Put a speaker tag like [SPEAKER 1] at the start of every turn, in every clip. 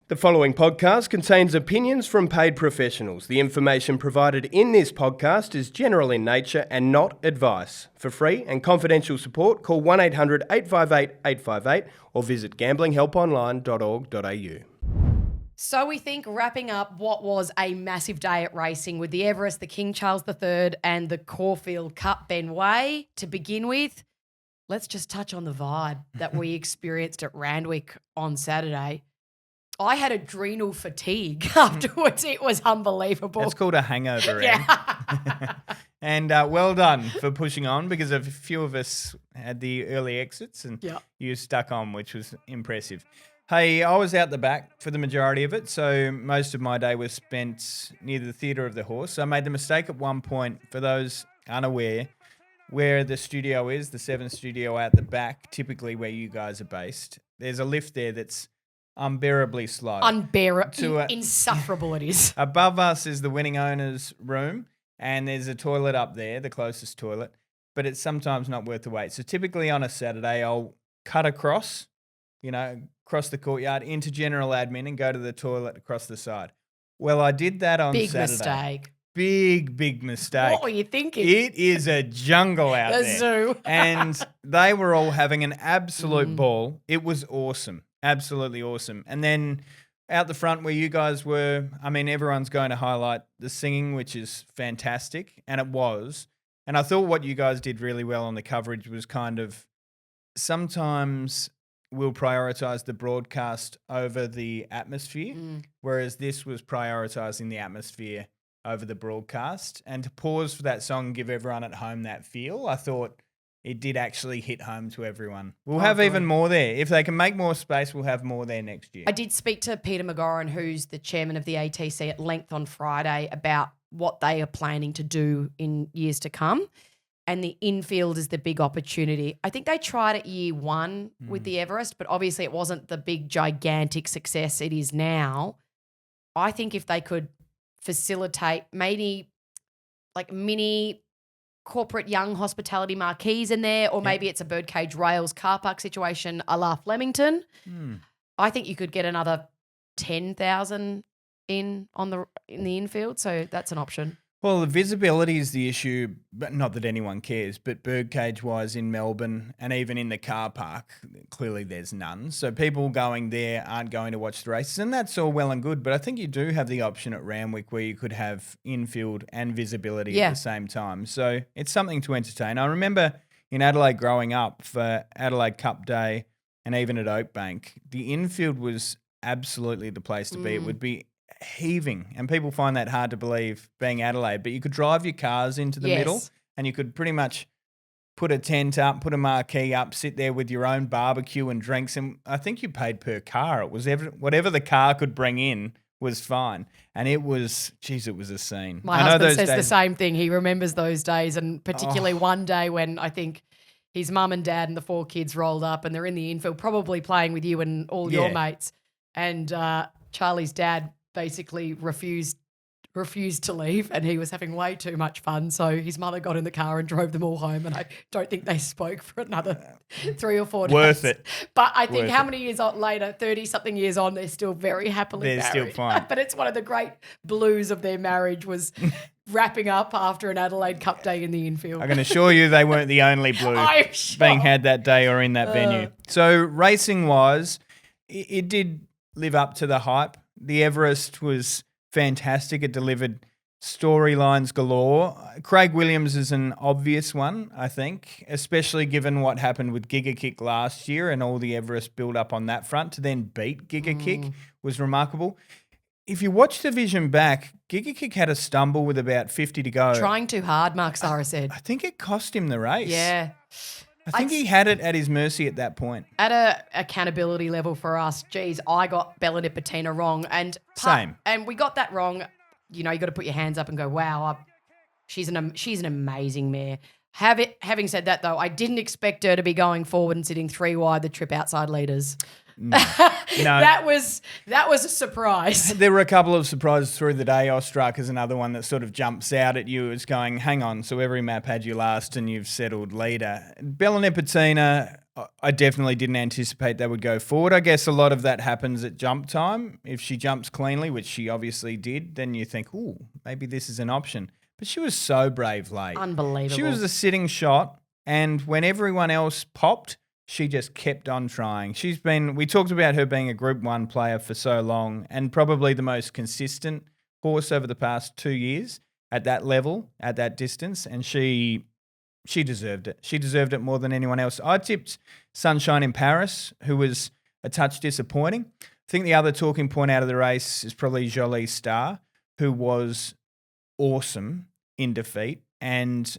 [SPEAKER 1] The following podcast contains opinions from paid professionals. The information provided in this podcast is general in nature and not advice. For free and confidential support, call 1-800-858-858 or visit gamblinghelponline.org.au.
[SPEAKER 2] So we think wrapping up what was a massive day at racing with the Everest, the King Charles III and the Caulfield Cup Ben Way to begin with, let's just touch on the vibe that we experienced at Randwick on Saturday. I had adrenal fatigue afterwards. It was unbelievable.
[SPEAKER 3] It's called a hangover.
[SPEAKER 2] Yeah.
[SPEAKER 3] And well done for pushing on, because a few of us had the early exits and you stuck on, which was impressive. Hey, I was out the back for the majority of it, so most of my day was spent near the Theatre of the Horse. So I made the mistake at one point, for those unaware, where the studio is, the 7 studio out the back, typically where you guys are based. There's a lift there that's unbearably slow.
[SPEAKER 2] Insufferable it is.
[SPEAKER 3] Above us is the winning owner's room, and there's a toilet up there, the closest toilet, but it's sometimes not worth the wait. So typically on a Saturday, I'll cut across the courtyard into general admin and go to the toilet across the side. Well, I did that on
[SPEAKER 2] Big
[SPEAKER 3] Saturday.
[SPEAKER 2] mistake.
[SPEAKER 3] Big mistake.
[SPEAKER 2] What were you thinking?
[SPEAKER 3] It is a jungle out
[SPEAKER 2] The
[SPEAKER 3] there.
[SPEAKER 2] zoo.
[SPEAKER 3] And they were all having an absolute ball. It was awesome. Absolutely awesome. And then out the front where you guys were, I mean, everyone's going to highlight the singing, which is fantastic. And it was. And I thought what you guys did really well on the coverage was kind of, sometimes we'll prioritise the broadcast over the atmosphere, whereas this was prioritising the atmosphere over the broadcast. And to pause for that song and give everyone at home that feel, I thought it did actually hit home to everyone. We'll have even more there. If they can make more space, we'll have more there next year.
[SPEAKER 2] I did speak to Peter McGoran, who's the chairman of the ATC, at length on Friday about what they are planning to do in years to come. And the infield is the big opportunity. I think they tried it year one with the Everest, but obviously it wasn't the big, gigantic success it is now. I think if they could facilitate maybe like mini corporate young hospitality marquees in there, or maybe it's a birdcage rails car park situation a la Flemington, I think you could get another 10,000 in the infield. So that's an option.
[SPEAKER 3] Well, the visibility is the issue, but not that anyone cares, but birdcage-wise in Melbourne and even in the car park, clearly there's none. So people going there aren't going to watch the races, and that's all well and good, but I think you do have the option at Randwick where you could have infield and visibility at the same time. So it's something to entertain. I remember in Adelaide growing up for Adelaide Cup Day and even at Oakbank, the infield was absolutely the place to be. It would be heaving, and people find that hard to believe being Adelaide, but you could drive your cars into the middle and you could pretty much put a tent up, put a marquee up, sit there with your own barbecue and drinks, and I think you paid per car. It was whatever the car could bring in was fine, and it was a scene.
[SPEAKER 2] My husband says the same thing. He remembers those days, and particularly one day when I think his mum and dad and the 4 kids rolled up and they're in the infield probably playing with you and all your mates, and Charlie's dad basically refused to leave, and he was having way too much fun. So his mother got in the car and drove them all home, and I don't think they spoke for another 3 or 4 days.
[SPEAKER 3] Worth it.
[SPEAKER 2] But I think how many years later, 30-something years on, they're still very happily married.
[SPEAKER 3] They're still fine.
[SPEAKER 2] But it's one of the great blues of their marriage was wrapping up after an Adelaide Cup Day in the infield.
[SPEAKER 3] I can assure you they weren't the only blue being had that day or in that venue. So racing-wise, it did live up to the hype. The Everest was fantastic. It delivered storylines galore. Craig Williams is an obvious one, I think, especially given what happened with Giga Kick last year and all the Everest build-up on that front. To then beat Giga Kick was remarkable. If you watch the vision back, Giga Kick had a stumble with about 50 to go.
[SPEAKER 2] Trying too hard, Mark Sarra said.
[SPEAKER 3] I think it cost him the race.
[SPEAKER 2] Yeah.
[SPEAKER 3] I think he had it at his mercy at that point.
[SPEAKER 2] At a accountability level for us, geez, I got Bella Nipotina wrong.
[SPEAKER 3] Same.
[SPEAKER 2] And we got that wrong. You know, you got to put your hands up and go, wow, she's an amazing mare. Having said that, though, I didn't expect her to be going forward and sitting 3 wide the trip outside leaders.
[SPEAKER 3] No.
[SPEAKER 2] That was a surprise.
[SPEAKER 3] There were a couple of surprises through the day. Ostruck is another one that sort of jumps out at you as going, hang on, so every map had you last and you've settled leader. Bella Nipotina, I definitely didn't anticipate they would go forward. I guess a lot of that happens at jump time. If she jumps cleanly, which she obviously did, then you think, ooh, maybe this is an option. But she was so brave late.
[SPEAKER 2] Unbelievable.
[SPEAKER 3] She was a sitting shot, and when everyone else popped, she just kept on trying. We talked about her being a Group 1 player for so long, and probably the most consistent horse over the past 2 years at that level, at that distance, and she deserved it. She deserved it more than anyone else. I tipped Sunshine in Paris, who was a touch disappointing. I think the other talking point out of the race is probably Jolie Star, who was awesome in defeat, and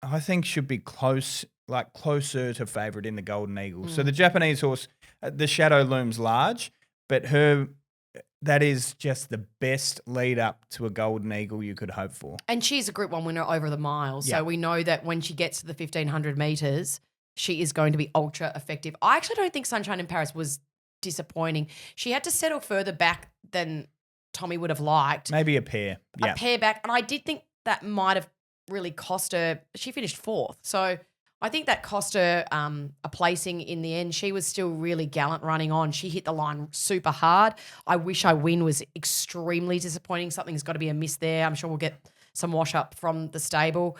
[SPEAKER 3] I think should be closer to favourite in the Golden Eagle. So the Japanese horse, the shadow looms large, but that is just the best lead up to a Golden Eagle you could hope for.
[SPEAKER 2] And she's a Group 1 winner over the mile. So
[SPEAKER 3] Yeah.
[SPEAKER 2] we know that when she gets to the 1,500 metres, she is going to be ultra effective. I actually don't think Sunshine in Paris was disappointing. She had to settle further back than Tommy would have liked.
[SPEAKER 3] Maybe a pair. Yeah.
[SPEAKER 2] A pair back. And I did think that might have really cost her. She finished 4th. So I think that cost her a placing in the end. She was still really gallant running on. She hit the line super hard. I Wish I Win was extremely disappointing. Something's got to be amiss there. I'm sure we'll get some wash up from the stable.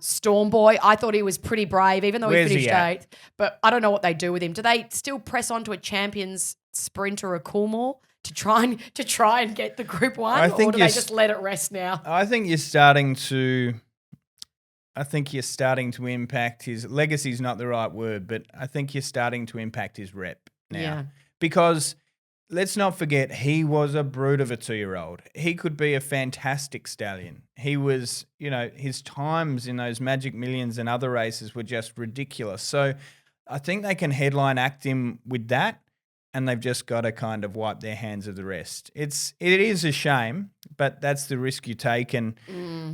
[SPEAKER 2] Storm Boy, I thought he was pretty brave, even though
[SPEAKER 3] Where's
[SPEAKER 2] he
[SPEAKER 3] he
[SPEAKER 2] finished
[SPEAKER 3] at?
[SPEAKER 2] 8th. But I don't know what they do with him. Do they still press on to a champions sprint or a Coolmore to try and get the Group 1?
[SPEAKER 3] I think
[SPEAKER 2] or do they just let it rest now?
[SPEAKER 3] I think you're starting to impact his legacy is not the right word, but I think you're starting to impact his rep now.
[SPEAKER 2] Yeah.
[SPEAKER 3] Because let's not forget, he was a brute of a 2-year-old. He could be a fantastic stallion. He was, his times in those Magic Millions and other races were just ridiculous. So I think they can headline act him with that, and they've just got to kind of wipe their hands of the rest. It is a shame, but that's the risk you take. And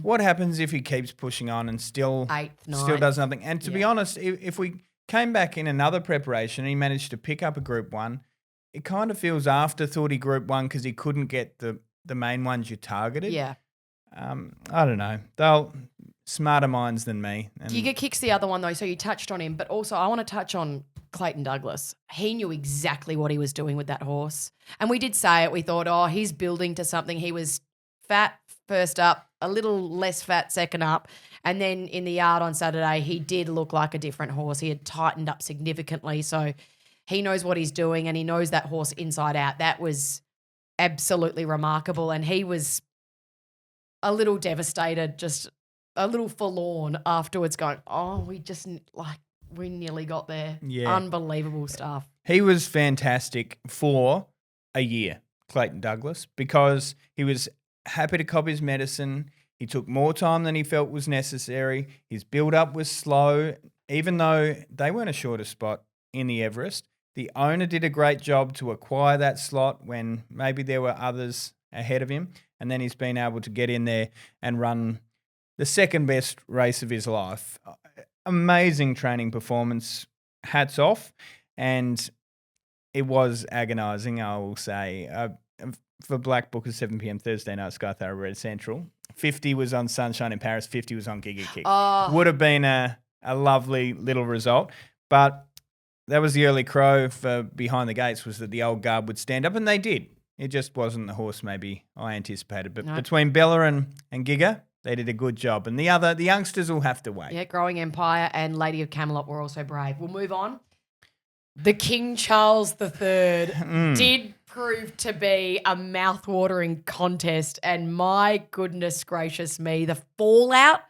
[SPEAKER 3] what happens if he keeps pushing on and still
[SPEAKER 2] 8th,
[SPEAKER 3] still
[SPEAKER 2] 9th.
[SPEAKER 3] does nothing? And to be honest, if we came back in another preparation and he managed to pick up a Group 1, it kind of feels afterthought he Group 1 because he couldn't get the main ones you targeted.
[SPEAKER 2] Yeah.
[SPEAKER 3] I don't know. They'll smarter minds than me. And
[SPEAKER 2] Giga Kick's the other one though, so you touched on him, but also I want to touch on Clayton Douglas. He knew exactly what he was doing with that horse. And we did say it. We thought, he's building to something. He was fat first up, a little less fat second up. And then in the yard on Saturday, he did look like a different horse. He had tightened up significantly. So he knows what he's doing and he knows that horse inside out. That was absolutely remarkable. And he was a little devastated, just a little forlorn afterwards going, we nearly got there.
[SPEAKER 3] Yeah.
[SPEAKER 2] Unbelievable stuff.
[SPEAKER 3] He was fantastic for a year, Clayton Douglas, because he was happy to cop his medicine. He took more time than he felt was necessary. His build-up was slow, even though they weren't a shorter spot in the Everest. The owner did a great job to acquire that slot when maybe there were others ahead of him, and then he's been able to get in there and run the second best race of his life. Amazing training performance, hats off, and it was agonising, I will say. For Black Book at 7 p.m. Thursday night, Sky Thoroughbred Central, 50 was on Sunshine in Paris, 50 was on Giga Kick. Would have been a lovely little result, but that was the early crow for Behind the Gates, was that the old guard would stand up, and they did. It just wasn't the horse maybe I anticipated. But between Bella and Giga, they did a good job. And the youngsters will have to wait.
[SPEAKER 2] Yeah, Growing Empire and Lady of Camelot were also brave. We'll move on. The King Charles III did prove to be a mouth-watering contest. And my goodness gracious me, the fallout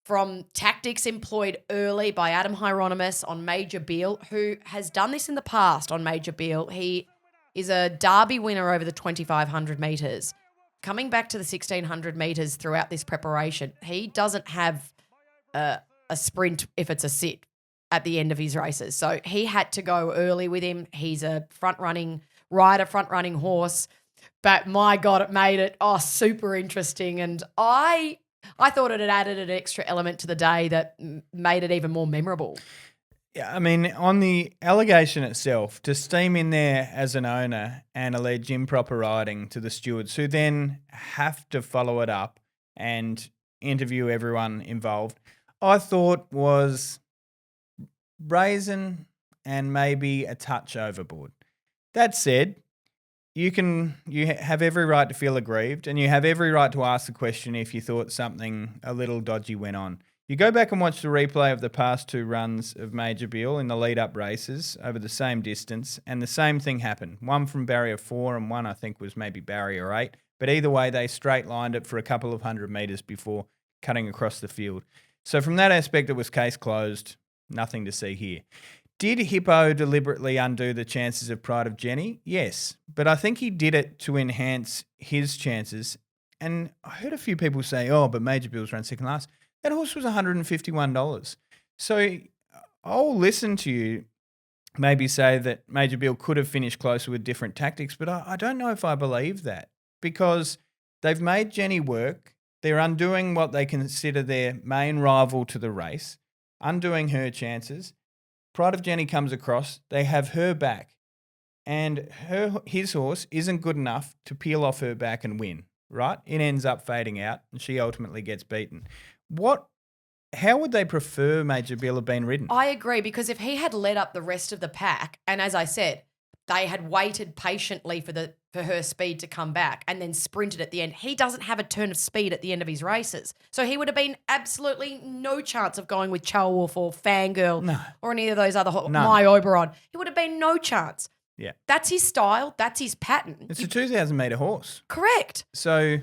[SPEAKER 2] from tactics employed early by Adam Hieronymus on Major Beale, who has done this in the past on Major Beale. He is a Derby winner over the 2,500 metres. Coming back to the 1,600 metres throughout this preparation, he doesn't have a sprint if it's a sit at the end of his races. So he had to go early with him. He's a front-running rider, front-running horse. But my God, it made it super interesting. And I thought it had added an extra element to the day that made it even more memorable.
[SPEAKER 3] Yeah, I mean, on the allegation itself, to steam in there as an owner and allege improper riding to the stewards, who then have to follow it up and interview everyone involved, I thought was brazen, and maybe a touch overboard. That said, you have every right to feel aggrieved, and you have every right to ask the question if you thought something a little dodgy went on. You go back and watch the replay of the past 2 runs of Major Bill in the lead-up races over the same distance, and the same thing happened. One from barrier 4 and one I think was maybe barrier 8. But either way, they straight-lined it for a couple of 100 metres before cutting across the field. So from that aspect, it was case closed. Nothing to see here. Did Hippo deliberately undo the chances of Pride of Jenny? Yes, but I think he did it to enhance his chances. And I heard a few people say, oh, but Major Bill's ran second last. That horse was $151. So I'll listen to you maybe say that Major Bill could have finished closer with different tactics, but I don't know if I believe that, because they've made Jenny work. They're undoing what they consider their main rival to the race, undoing her chances. Pride of Jenny comes across, they have her back, and his horse isn't good enough to peel off her back and win, right? It ends up fading out, and she ultimately gets beaten. How would they prefer Major Bill have been ridden?
[SPEAKER 2] I agree, because if he had led up the rest of the pack, and as I said, they had waited patiently for her speed to come back and then sprinted at the end. He doesn't have a turn of speed at the end of his races. So he would have been absolutely no chance of going with Chalwolf or Fangirl or any of those other My Oberon. He would have been no chance.
[SPEAKER 3] Yeah.
[SPEAKER 2] That's his style. That's his pattern.
[SPEAKER 3] It's a 2,000 metre horse.
[SPEAKER 2] Correct.
[SPEAKER 3] So,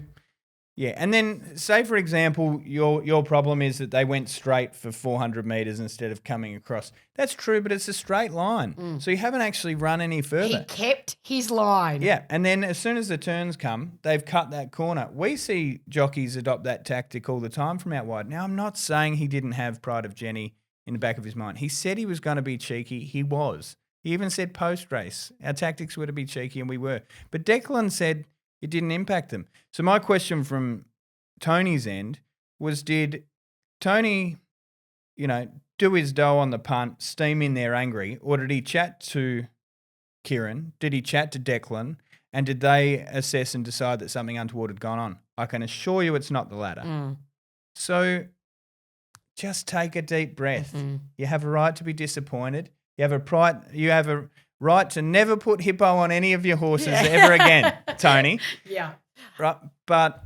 [SPEAKER 3] yeah. And then say, for example, your problem is that they went straight for 400 metres instead of coming across. That's true, but it's a straight line. So you haven't actually run any further.
[SPEAKER 2] He kept his line.
[SPEAKER 3] Yeah. And then as soon as the turns come, they've cut that corner. We see jockeys adopt that tactic all the time from out wide. Now, I'm not saying he didn't have Pride of Jenny in the back of his mind. He said he was going to be cheeky. He was. He even said post-race, our tactics were to be cheeky, and we were. But Declan said it didn't impact them. So my question from Tony's end was, did Tony, do his dough on the punt, steam in there angry, or did he chat to Kieran? Did he chat to Declan? And did they assess and decide that something untoward had gone on? I can assure you it's not the latter. So just take a deep breath. You have a right to be disappointed. You have a right to never put Hippo on any of your horses ever again, Tony.
[SPEAKER 2] Yeah.
[SPEAKER 3] Right, but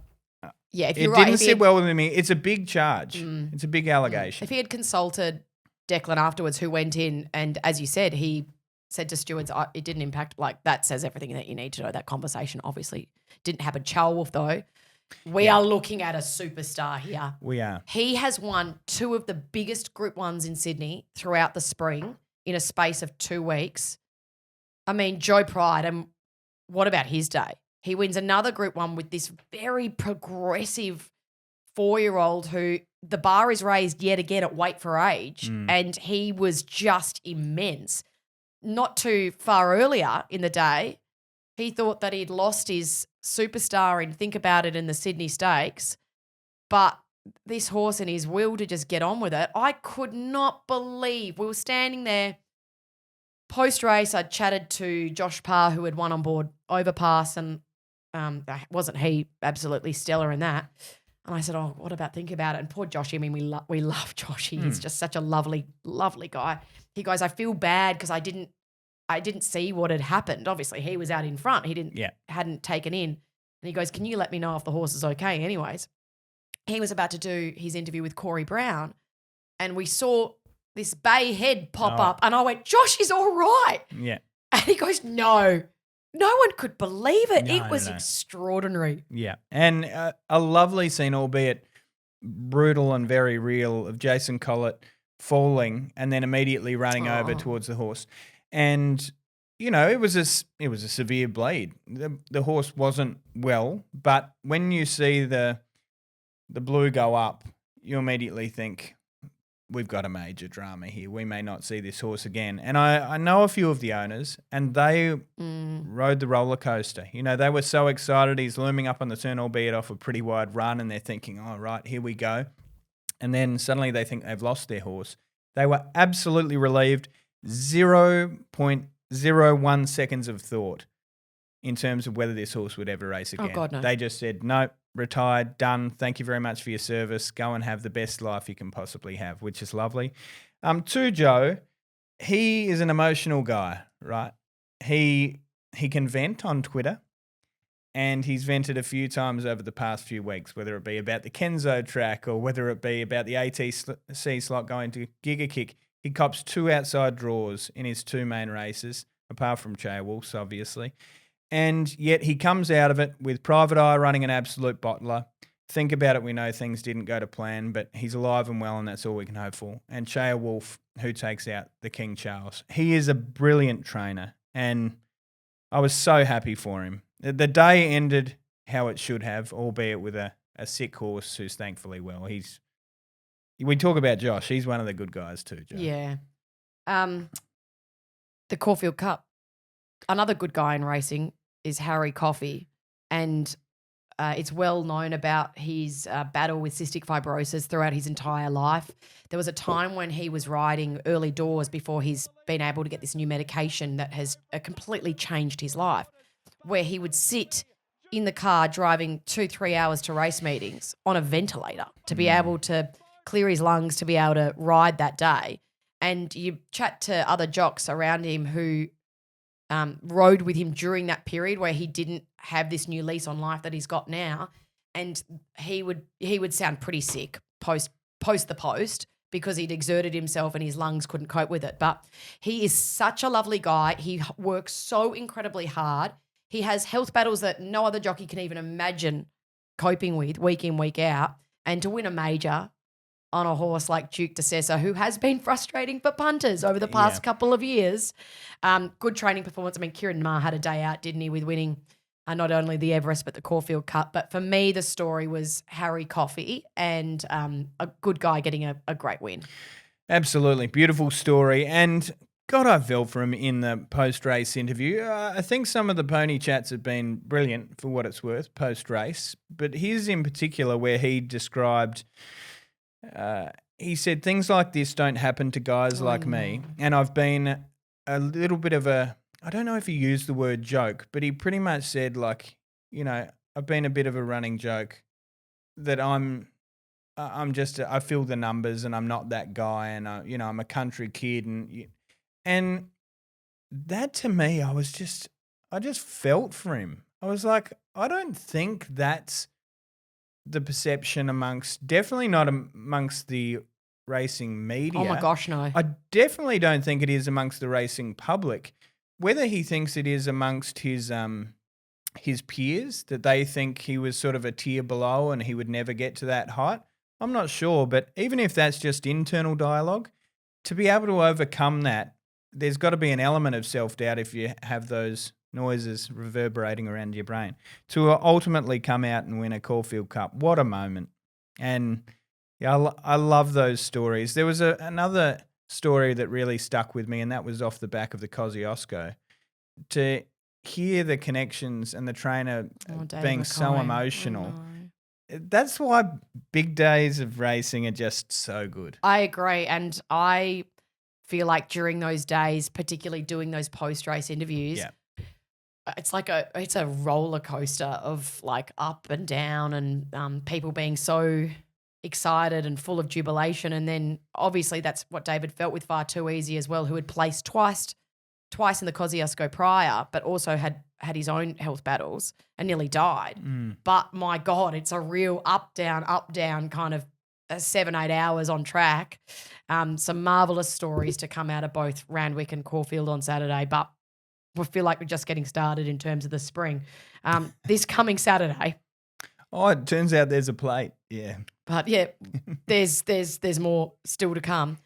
[SPEAKER 2] if
[SPEAKER 3] it
[SPEAKER 2] you're right,
[SPEAKER 3] didn't sit well with me. It's a big charge. It's a big allegation.
[SPEAKER 2] If he had consulted Declan afterwards, who went in, and as you said, he said to stewards, it didn't impact, that says everything that you need to know. That conversation obviously didn't happen. Chalwolf, though, we are looking at a superstar here.
[SPEAKER 3] We are.
[SPEAKER 2] He has won 2 of the biggest Group 1s in Sydney throughout the spring in a space of 2 weeks. I mean, Joe Pride, and what about his day? He wins another Group 1 with this very progressive 4-year-old who the bar is raised yet again at weight for age, and he was just immense. Not too far earlier in the day, he thought that he'd lost his superstar in Think About It in the Sydney Stakes, but this horse and his will to just get on with it, I could not believe. We were standing there post-race. I chatted to Josh Parr, who had won on board Overpass, and wasn't he absolutely stellar in that? And I said, oh, what about Think About It? And poor Joshy, I mean, we love Joshy. He's just such a lovely, lovely guy. He goes, I feel bad because I didn't see what had happened. Obviously, he was out in front. He hadn't taken in. And he goes, can you let me know if the horse is okay? Anyways, he was about to do his interview with Corey Brown, and we saw this bay head pop up, and I went, Josh is all right.
[SPEAKER 3] Yeah.
[SPEAKER 2] And he goes, no one could believe it. It was extraordinary.
[SPEAKER 3] Yeah. And a lovely scene, albeit brutal and very real, of Jason Collett falling and then immediately running over towards the horse. And, it was a severe bleed. The horse wasn't well, but when you see the blue go up, you immediately think, we've got a major drama here. We may not see this horse again. And I know a few of the owners, and they rode the roller coaster. They were so excited. He's looming up on the turn, albeit off a pretty wide run, and they're thinking, oh, right, here we go. And then suddenly they think they've lost their horse. They were absolutely relieved. 0.01 seconds of thought in terms of whether this horse would ever race again.
[SPEAKER 2] Oh, God, no.
[SPEAKER 3] They just said, nope, retired, done. Thank you very much for your service. Go and have the best life you can possibly have, which is lovely. To Joe, he is an emotional guy, right? He can vent on Twitter, and he's vented a few times over the past few weeks, whether it be about the Kenzo track or whether it be about the ATC slot going to Giga Kick. He cops 2 outside draws in his 2 main races, apart from Chaya Wolf's, obviously. And yet he comes out of it with Private Eye running an absolute bottler. Think about it, we know things didn't go to plan, but he's alive and well, and that's all we can hope for. And Chaya Wolf, who takes out the King Charles. He is a brilliant trainer, and I was so happy for him. The day ended how it should have, albeit with a sick horse who's thankfully well. We talk about Josh. He's one of the good guys too, Joe.
[SPEAKER 2] Yeah. The Caulfield Cup. Another good guy in racing is Harry Coffey, and it's well known about his battle with cystic fibrosis throughout his entire life. There was a time when he was riding early doors before he's been able to get this new medication that has completely changed his life, where he would sit in the car driving 2-3 hours to race meetings on a ventilator to be able to clear his lungs to be able to ride that day. And you chat to other jocks around him who rode with him during that period where he didn't have this new lease on life that he's got now, and he would sound pretty sick post the post because he'd exerted himself and his lungs couldn't cope with it. But he is such a lovely guy. He works so incredibly hard. He has health battles that no other jockey can even imagine coping with week in, week out. And to win a major on a horse like Duke de Sessa, who has been frustrating for punters over the past couple of years. Good training performance. I mean, Kieran Maher had a day out, didn't he, with winning not only the Everest but the Caulfield Cup. But for me, the story was Harry Coffey and a good guy getting a great win.
[SPEAKER 3] Absolutely. Beautiful story. And God, I felt for him in the post-race interview. I think some of the pony chats have been brilliant for what it's worth post-race. But his in particular, where he described... he said things like this don't happen to guys like me, and I've been a little bit of a, I don't know if he used the word joke, but he pretty much said like, I've been a bit of a running joke that I'm just, I fill the numbers and I'm not that guy, and I'm a country kid, and that to me, I just felt for him. I was like, I don't think that's the perception definitely not amongst the racing media.
[SPEAKER 2] Oh my gosh, no.
[SPEAKER 3] I definitely don't think it is amongst the racing public. Whether he thinks it is amongst his peers, that they think he was sort of a tier below and he would never get to that height, I'm not sure. But even if that's just internal dialogue, to be able to overcome that, there's got to be an element of self-doubt if you have those noises reverberating around your brain. To ultimately come out and win a Caulfield Cup, what a moment. And yeah, I love those stories. There was another story that really stuck with me, and that was off the back of the Kosciuszko. To hear the connections and the trainer being so emotional. That's why big days of racing are just so good.
[SPEAKER 2] I agree. And I feel like during those days, particularly doing those post-race interviews, it's like it's a roller coaster of like up and down, and people being so excited and full of jubilation. And then obviously that's what David felt with Far Too Easy as well, who had placed twice in the Kosciuszko prior, but also had his own health battles and nearly died. But my God, it's a real up, down kind of 7-8 hours on track. Some marvellous stories to come out of both Randwick and Caulfield on Saturday, but we feel like we're just getting started in terms of the spring. This coming Saturday.
[SPEAKER 3] Oh, it turns out there's a plate. Yeah.
[SPEAKER 2] But yeah, there's more still to come.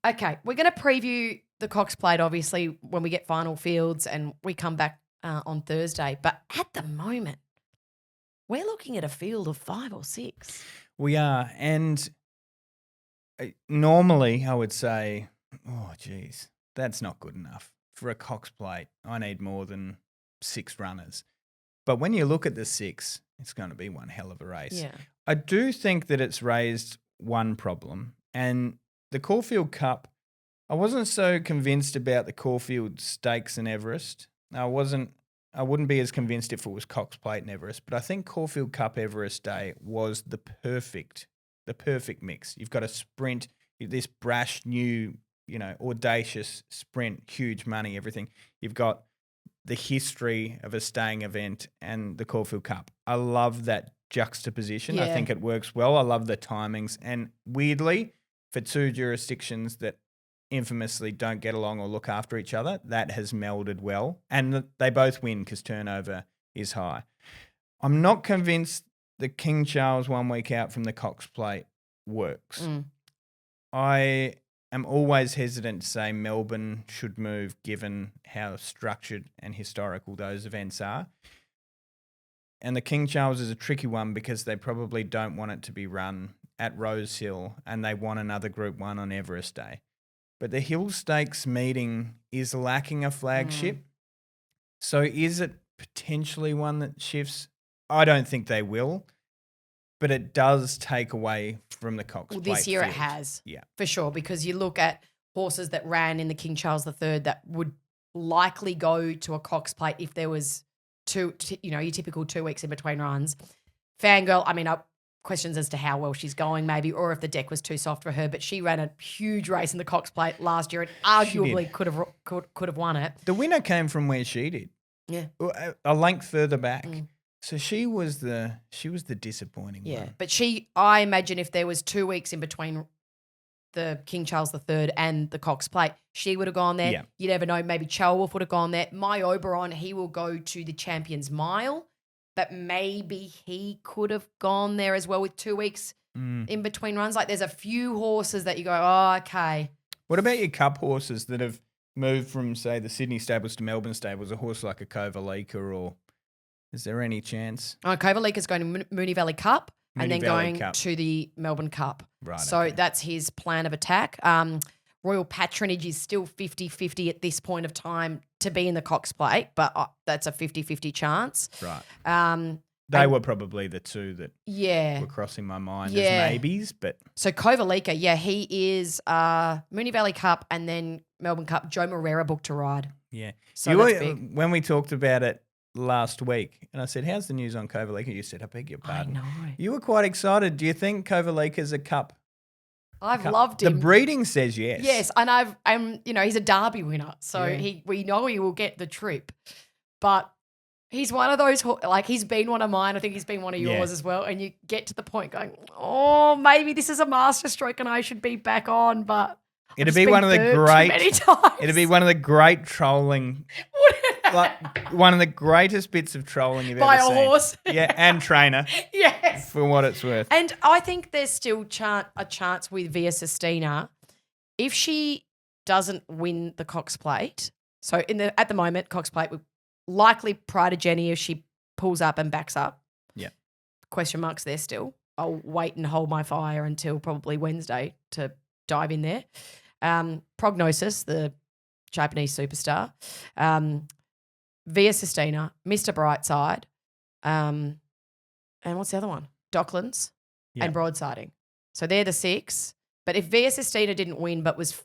[SPEAKER 2] Okay, we're going to preview the Cox Plate, obviously, when we get final fields and we come back on Thursday. But at the moment, we're looking at a field of 5 or 6.
[SPEAKER 3] We are. And normally I would say, oh, geez, that's not good enough. For a Cox Plate, I need more than 6 runners. But when you look at the 6, it's going to be one hell of a race.
[SPEAKER 2] Yeah.
[SPEAKER 3] I do think that it's raised one problem. And the Caulfield Cup, I wasn't so convinced about the Caulfield Stakes and Everest. I wouldn't be as convinced if it was Cox Plate and Everest. But I think Caulfield Cup Everest Day was the perfect mix. You've got a sprint, this brash new audacious sprint, huge money, everything. You've got the history of a staying event and the Caulfield Cup. I love that juxtaposition. I
[SPEAKER 2] Yeah.
[SPEAKER 3] think it works well. I love the timings. And weirdly, for two jurisdictions that infamously don't get along or look after each other, that has melded well. And they both win because turnover is high. I'm not convinced the King Charles 1 week out from the Cox Plate works. I am always hesitant to say Melbourne should move given how structured and historical those events are. And the King Charles is a tricky one because they probably don't want it to be run at Rosehill and they want another Group 1 on Everest Day. But the Hill Stakes meeting is lacking a flagship. So is it potentially one that shifts? I don't think they will, but it does take away from the Cox Plate
[SPEAKER 2] This year it
[SPEAKER 3] field.
[SPEAKER 2] has,
[SPEAKER 3] Yeah.
[SPEAKER 2] for sure, because you look at horses that ran in the King Charles III that would likely go to a Cox Plate if there was your typical 2 weeks in between runs. Fangirl, questions as to how well she's going maybe, or if the deck was too soft for her, but she ran a huge race in the Cox Plate last year and arguably could have won it.
[SPEAKER 3] The winner came from where she did.
[SPEAKER 2] Yeah.
[SPEAKER 3] A length further back. So she was the disappointing
[SPEAKER 2] Yeah,
[SPEAKER 3] one.
[SPEAKER 2] but I imagine if there was 2 weeks in between the King Charles III and the Cox Plate, she would have gone there.
[SPEAKER 3] Yeah.
[SPEAKER 2] You never know, maybe Chelwolf would have gone there. My Oberon, he will go to the Champions Mile, but maybe he could have gone there as well with 2 weeks in between runs. Like there's a few horses that you go, oh, okay.
[SPEAKER 3] What about your cup horses that have moved from, say, the Sydney stables to Melbourne stables, a horse like a Kovalika, or is there any chance?
[SPEAKER 2] Kovalika is going to Moonee Valley Cup and
[SPEAKER 3] Moonee
[SPEAKER 2] then
[SPEAKER 3] Valley
[SPEAKER 2] going
[SPEAKER 3] Cup.
[SPEAKER 2] to the Melbourne Cup.
[SPEAKER 3] Right,
[SPEAKER 2] So
[SPEAKER 3] okay.
[SPEAKER 2] that's his plan of attack. Royal Patronage is still 50-50 at this point of time to be in the Cox Plate, but that's a 50-50 chance.
[SPEAKER 3] Right. They were probably the two that were crossing my mind as maybes, but
[SPEAKER 2] So Kovalika, he is Moonee Valley Cup and then Melbourne Cup. Joe Moreira booked to ride.
[SPEAKER 3] yeah.
[SPEAKER 2] So that's big.
[SPEAKER 3] When we talked about it last week, and I said, how's the news on Kovalika? You said, I beg your pardon.
[SPEAKER 2] I know.
[SPEAKER 3] You were quite excited. Do you think Kovalika's a cup?
[SPEAKER 2] I've loved him.
[SPEAKER 3] The breeding says yes.
[SPEAKER 2] Yes, and he's a Derby winner, so we know he will get the trip. But he's one of those, he's been one of mine. I think he's been one of yours as well. And you get to the point going, oh, maybe this is a master stroke and I should be back on, but
[SPEAKER 3] It'd be one of the great.
[SPEAKER 2] many times.
[SPEAKER 3] It'd be one of the great trolling. One of the greatest bits of trolling you've
[SPEAKER 2] By
[SPEAKER 3] ever
[SPEAKER 2] a
[SPEAKER 3] seen.
[SPEAKER 2] horse.
[SPEAKER 3] Yeah, and trainer.
[SPEAKER 2] Yes.
[SPEAKER 3] For what it's worth.
[SPEAKER 2] And I think there's still a chance with Via Sistina. If she doesn't win the Cox Plate, so at the moment, Cox Plate would likely prior to Jenny if she pulls up and backs up.
[SPEAKER 3] Yeah.
[SPEAKER 2] Question marks there still. I'll wait and hold my fire until probably Wednesday to dive in there. Prognosis, the Japanese superstar. Via Sistina, Mr. Brightside, and what's the other one? Docklands and Broadsiding. So they're the 6. But if Via Sistina didn't win but was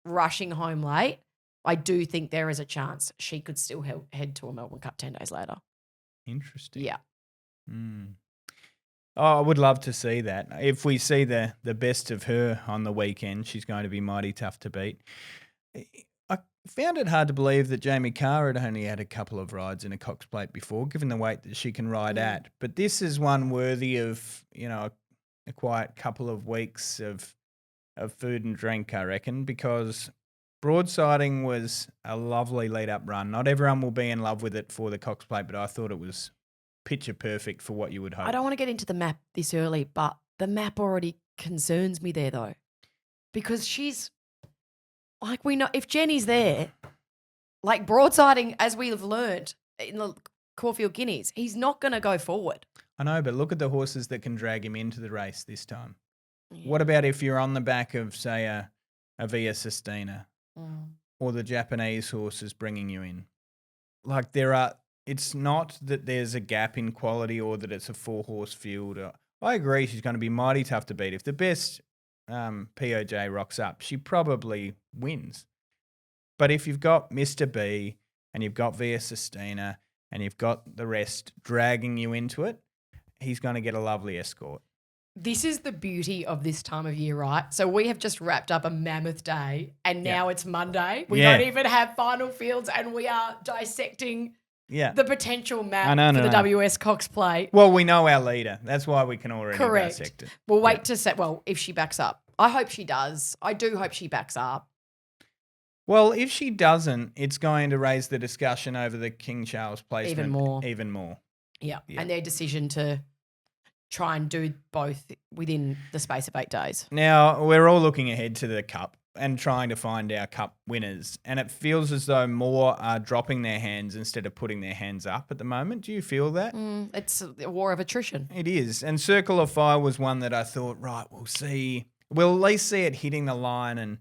[SPEAKER 2] rushing home late, I do think there is a chance she could still head to a Melbourne Cup 10 days later.
[SPEAKER 3] Interesting.
[SPEAKER 2] Yeah.
[SPEAKER 3] Oh, I would love to see that. If we see the best of her on the weekend, she's going to be mighty tough to beat. I found it hard to believe that Jamie Carr had only had a couple of rides in a Cox Plate before, given the weight that she can ride at. But this is one worthy of, a quiet couple of weeks of food and drink, I reckon, because Broadsiding was a lovely lead-up run. Not everyone will be in love with it for the Cox Plate, but I thought it was picture perfect for what you would hope.
[SPEAKER 2] I don't want to get into the map this early, but the map already concerns me there though, because she's we know if Jenny's there, Broadsiding, as we have learnt in the Caulfield Guineas, he's not going to go forward.
[SPEAKER 3] I know, but look at the horses that can drag him into the race this time. Yeah. What about if you're on the back of, say, a Via Sistina or the Japanese horses bringing you in? It's not that there's a gap in quality or that it's a 4-horse field. I agree she's going to be mighty tough to beat. If the best POJ rocks up, she probably wins. But if you've got Mr. B and you've got Via Sistina and you've got the rest dragging you into it, he's going to get a lovely escort.
[SPEAKER 2] This is the beauty of this time of year, right? So we have just wrapped up a mammoth day and now it's Monday. We don't even have final fields and we are dissecting the potential map for the WS Cox Plate.
[SPEAKER 3] Well, we know our leader. That's why we can already dissect it.
[SPEAKER 2] We'll wait to say, if she backs up. I hope she does. I do hope she backs up.
[SPEAKER 3] Well, if she doesn't, it's going to raise the discussion over the King Charles placement even more.
[SPEAKER 2] Yeah. And their decision to try and do both within the space of 8 days.
[SPEAKER 3] Now, we're all looking ahead to the Cup and trying to find our Cup winners, and it feels as though more are dropping their hands instead of putting their hands up at the moment. Do you feel that?
[SPEAKER 2] It's a war of attrition.
[SPEAKER 3] It is. And Circle of Fire was one that I thought, right, we'll at least see it hitting the line, and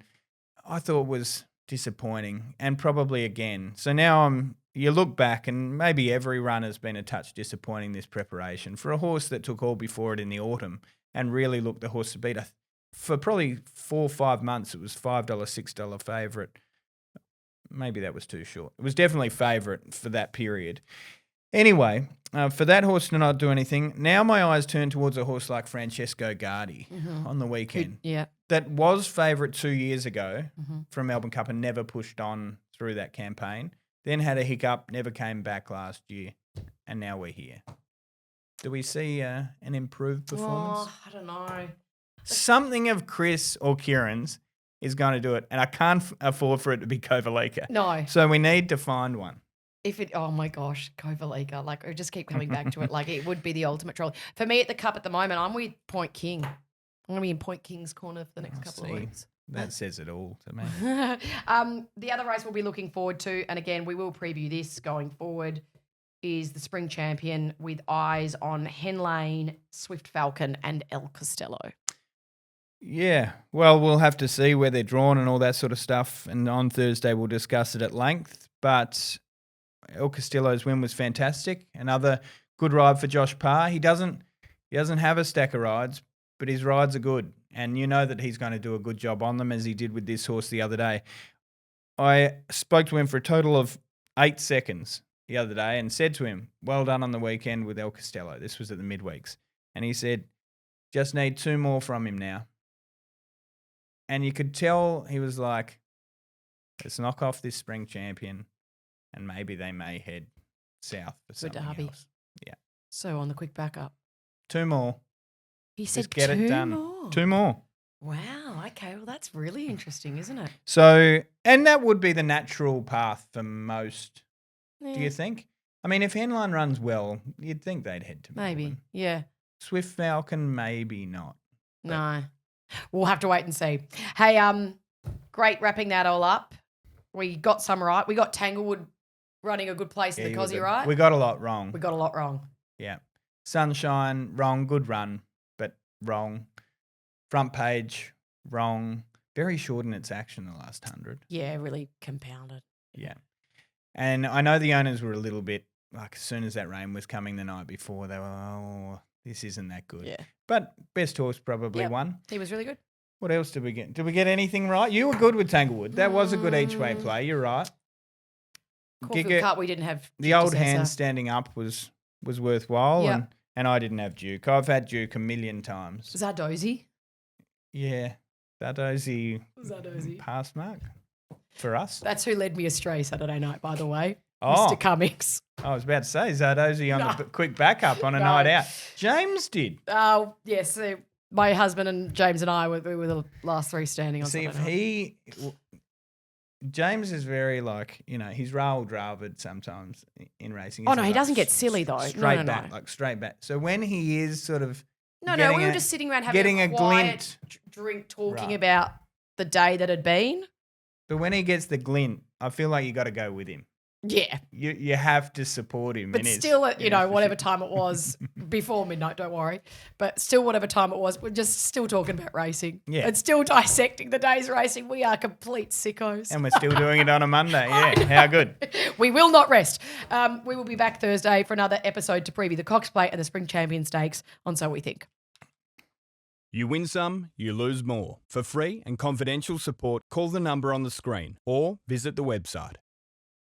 [SPEAKER 3] I thought was disappointing, and probably again. So now you look back and maybe every run has been a touch disappointing this preparation for a horse that took all before it in the autumn and really looked the horse to beat. For probably 4 or 5 months, it was $5, $6 favourite. Maybe that was too short. It was definitely favourite for that period. Anyway, for that horse to not do anything, now my eyes turn towards a horse like Francesco Guardi on the weekend. That was favourite 2 years ago from Melbourne Cup and never pushed on through that campaign. Then had a hiccup, never came back last year, and now we're here. Do we see an improved performance?
[SPEAKER 2] I don't know.
[SPEAKER 3] Something of Chris or Kieran's is going to do it, and I can't afford for it to be Kovalika.
[SPEAKER 2] No.
[SPEAKER 3] So we need to find one.
[SPEAKER 2] Oh my gosh, Kovalika. Like, I just keep coming back to it. Like, it would be the ultimate troll. For me at the Cup at the moment, I'm with Point King. I'm going to be in Point King's corner for the next couple of weeks.
[SPEAKER 3] That says it all to me.
[SPEAKER 2] The other race we'll be looking forward to, and again, we will preview this going forward, is the Spring Champion with eyes on Hen Lane, Swift Falcon, and El Costello.
[SPEAKER 3] Yeah, well, we'll have to see where they're drawn and all that sort of stuff, and on Thursday we'll discuss it at length, but El Costello's win was fantastic. Another good ride for Josh Parr. He doesn't have a stack of rides, but his rides are good, and you know that he's going to do a good job on them, as he did with this horse the other day. I spoke to him for a total of 8 seconds the other day and said to him, well done on the weekend with El Costello. This was at the midweeks. And he said, just need 2 more from him now. And you could tell he was like, let's knock off this Spring Champion and maybe they may head south for something else. Yeah.
[SPEAKER 2] So on the quick backup.
[SPEAKER 3] 2 more.
[SPEAKER 2] He said
[SPEAKER 3] just get
[SPEAKER 2] 2
[SPEAKER 3] it done.
[SPEAKER 2] more.
[SPEAKER 3] 2 more.
[SPEAKER 2] Wow. Okay. Well, that's really interesting, isn't it?
[SPEAKER 3] So, and that would be the natural path for most, do you think? I mean, if Henline runs well, you'd think they'd head to Melbourne.
[SPEAKER 2] Maybe. Yeah.
[SPEAKER 3] Swift Falcon, maybe not.
[SPEAKER 2] No. We'll have to wait and see. Hey, great wrapping that all up. We got some right. We got Tanglewood running a good place in the Cosy, right?
[SPEAKER 3] We got a lot wrong.
[SPEAKER 2] We got a lot wrong.
[SPEAKER 3] Yeah. Sunshine, wrong. Good run, but wrong. Front Page, wrong. Very short in its action the last 100.
[SPEAKER 2] Yeah, really compounded.
[SPEAKER 3] Yeah. And I know the owners were a little bit, like, as soon as that rain was coming the night before, they were, oh, this isn't that good.
[SPEAKER 2] Yeah.
[SPEAKER 3] But best horse probably won.
[SPEAKER 2] He was really good.
[SPEAKER 3] What else did we get? Did we get anything right? You were good with Tanglewood. That was a good each-way play. You're right.
[SPEAKER 2] Caulfield Cup, we didn't have
[SPEAKER 3] the old hand standing up was worthwhile, and I didn't have Duke. I've had Duke a million times.
[SPEAKER 2] Zardozi?
[SPEAKER 3] Yeah, Zardozi pass mark for us.
[SPEAKER 2] That's who led me astray Saturday night, by the way.
[SPEAKER 3] Oh.
[SPEAKER 2] Mr. Cummings.
[SPEAKER 3] I was about to say Zardozi on the quick backup on a night out. James did.
[SPEAKER 2] Yes. My husband and James and I were the last 3 standing on
[SPEAKER 3] Saturday night. James is very he's Raoul Dravard sometimes in racing.
[SPEAKER 2] He doesn't get silly though.
[SPEAKER 3] Straight back. So when he is sort of
[SPEAKER 2] we were just sitting around having a quiet drink talking about the day that had been.
[SPEAKER 3] But when he gets the glint, I feel like you got to go with him.
[SPEAKER 2] Yeah.
[SPEAKER 3] You have to support him.
[SPEAKER 2] But still, whatever time it was, before midnight, don't worry. But still, whatever time it was, we're just still talking about racing.
[SPEAKER 3] Yeah.
[SPEAKER 2] And still dissecting the day's racing. We are complete sickos.
[SPEAKER 3] And we're still doing it on a Monday. Yeah, how good.
[SPEAKER 2] We will not rest. We will be back Thursday for another episode to preview the Cox Plate and the Spring Champion Stakes on So We Think.
[SPEAKER 1] You win some, you lose more. For free and confidential support, call the number on the screen or visit the website.